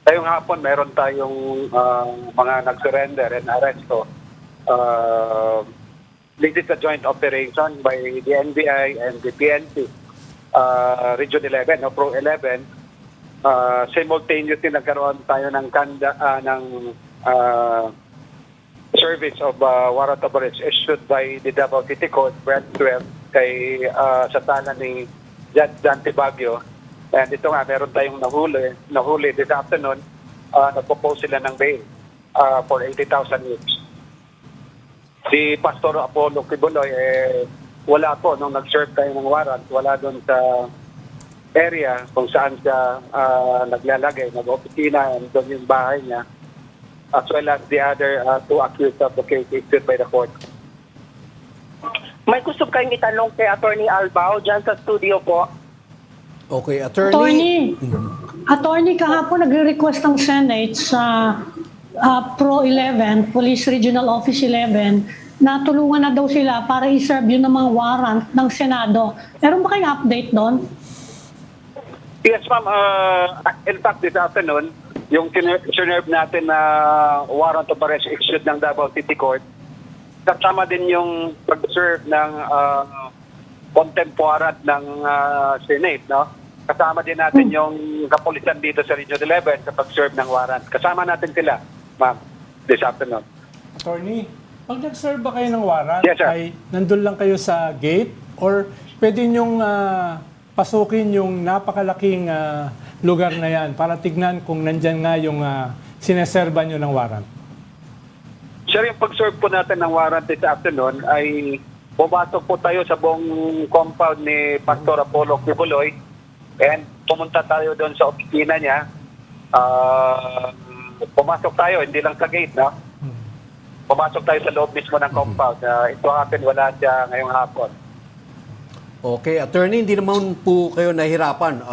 Ngayong hapon, meron tayong mga nag-surrender and arresto. This is a joint operation by the NBI and the PNP, Region 11, o Pro 11. Simultaneously, nagkaroon tayo ng service of warrant of arrest issued by the Davao City Court, Branch 12, kay sa tala ni Judge Dante Baguio. And ito nga, meron tayong nahuli this afternoon. Nagpo-post sila ng bail for 80,000 each. Si Pastor Apollo Kibuloy, wala po nung nag-serve tayo ng warrant. Wala doon sa area kung saan siya naglalagay, nag-opisina, and doon yung bahay niya, as well as the other two accused of the case issued by the court. May gusto kayong itanong kay Attorney Albao dyan sa studio po. Okay, Attorney. Attorney, kahapon nagre-request ng Senate sa Pro 11, Police Regional Office 11, na tulungan na daw sila para i-serve yun ng mga warrant ng Senado. Meron ba kayong update doon? Yes, ma'am. In fact, this afternoon, yung sinerve natin na warrant of arrest issued ng Davao City Court, kasama din yung pag-serve ng contempt warrant ng Senate, no? Kasama din natin yung kapulisan dito sa Region 11 sa pag-serve ng warrant. Kasama natin sila, ma'am, this afternoon. Attorney, pag nag-serve ba kayo ng warrant, Yes, sir. ay nandun lang kayo sa gate or pwede nyong pasukin yung napakalaking lugar na yan para tignan kung nandyan nga yung sineserba nyo ng warrant? Sir, yung pag-serve po natin ng warrant this afternoon ay pumasok po tayo sa buong compound ni Pastor Apollo Kibuloy and pumunta tayo doon sa opisina niya. Pumasok tayo, hindi lang sa gate, no? Pumasok tayo sa loob mismo ng compound. Ito akin, wala siya ngayong hapon. Okay, Attorney, hindi naman po kayo nahirapan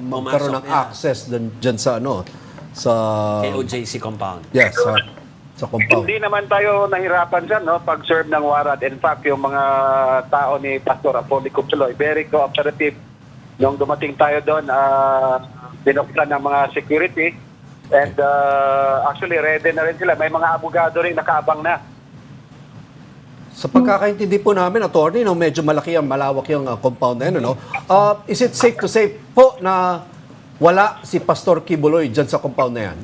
magkaroon ng access dyan sa sa KOJC compound. yes, sa compound. Hindi naman tayo nahirapan dyan, no? Pag-serve ng warrant. In fact, yung mga tao ni Pastor Apollo Kibuloy, very cooperative. Nung dumating tayo doon, binuksan ng mga security. And actually, ready na rin sila. May mga abogado rin nakaabang na. Sa pagkakaintindi po namin, Attorney, medyo malawak yung compound na yun, no? Is it safe to say po na wala si Pastor Kibuloy dyan sa compound na yan?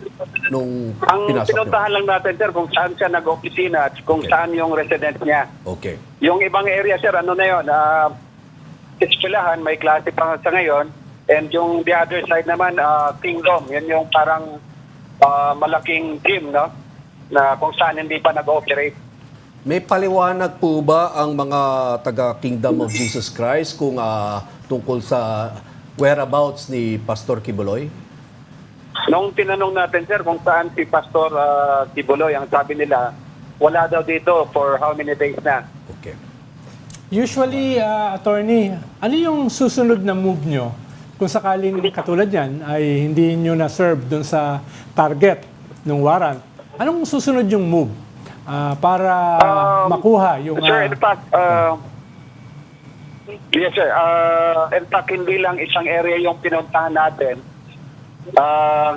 Nung Ang pinasok pinuntahan lang natin, sir, kung saan siya nag-opisina at kung saan yung resident niya. Okay. Yung ibang area, sir, ano na yun? Eskwelahan, may klase pa sa ngayon. And yung the other side naman, Kingdom. Yan yung parang malaking gym, no? Na kung saan hindi pa nag-operate. May paliwanag po ba ang mga taga-Kingdom of Jesus Christ kung tungkol sa whereabouts ni Pastor Kibuloy? Nung tinanong natin, sir, kung saan si Pastor Kibuloy, ang sabi nila, wala daw dito for how many days na. Okay. Usually, Attorney, ano yung susunod na move nyo kung sakaling katulad yan ay hindi nyo na-serve dun sa target ng warrant? Anong susunod yung move para makuha yung... Sir, in fact, yes, sir. In fact, hindi lang isang area yung pinuntahan natin.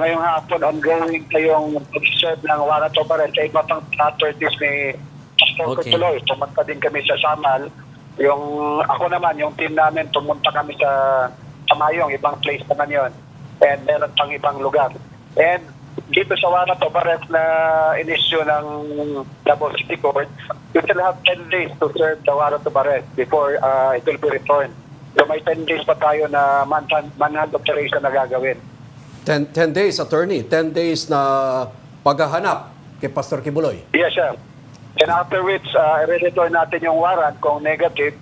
Ngayong hapon, ongoing kayong pag-serve ng warrant of arrest sa iba pang properties ni Pastor Kibuloy. Pumunta din kami sa Samal. Ako naman, yung team namin, pumunta kami sa Mayong, ibang place naman yon. And meron pang ibang lugar. And dito sa warrant of arrest na in-issue ng Davao City Court, you will have 10 days to serve the warrant of arrest before it will be returned. So may 10 days pa tayo na manhunt operation na gagawin. 10 days, Attorney. 10 days na paghahanap kay Pastor Kibuloy. Yes, sir. And after which, i-return natin yung warrant kung negative.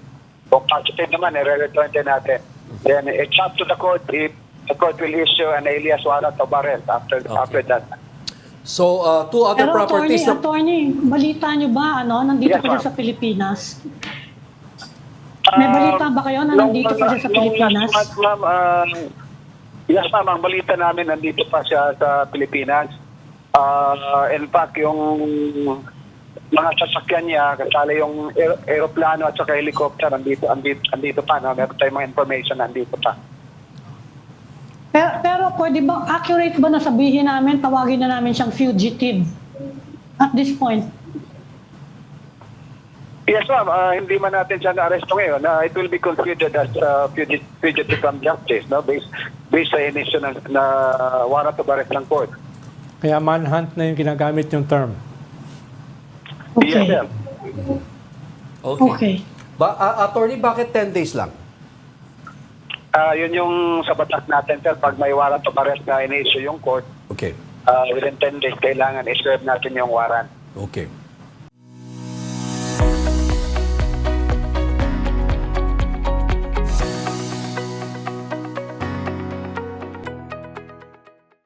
Kung positive naman, i-return din natin. Then it's up to the court if the court will issue an alias warrant of arrest after that. So, two other Pero properties attorney, balita nyo ba, nandito Yes, pa siya ma'am. sa Pilipinas? May balita ba kayo na nandito pa siya sa Pilipinas? Yes, ma'am. Ang balita namin, nandito pa siya sa Pilipinas. In fact, yung mga sasakyan niya, kasali yung aeroplano at saka helicopter, andito pa. No? Meron tayong mga information, andito pa. Pero pwede ba, accurate ba na sabihin namin, tawagin na namin siyang fugitive at this point? Yes, ma'am. Hindi man natin siya na-arresto ngayon. It will be considered as fugitive from justice, no? Based sa inisyo na warrant of arrest ng court. Kaya manhunt na yung ginagamit yung term. Yes, sir. Okay. Attorney, bakit 10 days lang? Yun yung sa batas natin, sir. Pag may warrant of arrest na inisyo yung court, Okay. within 10 days, kailangan i-serve natin yung warrant. Okay.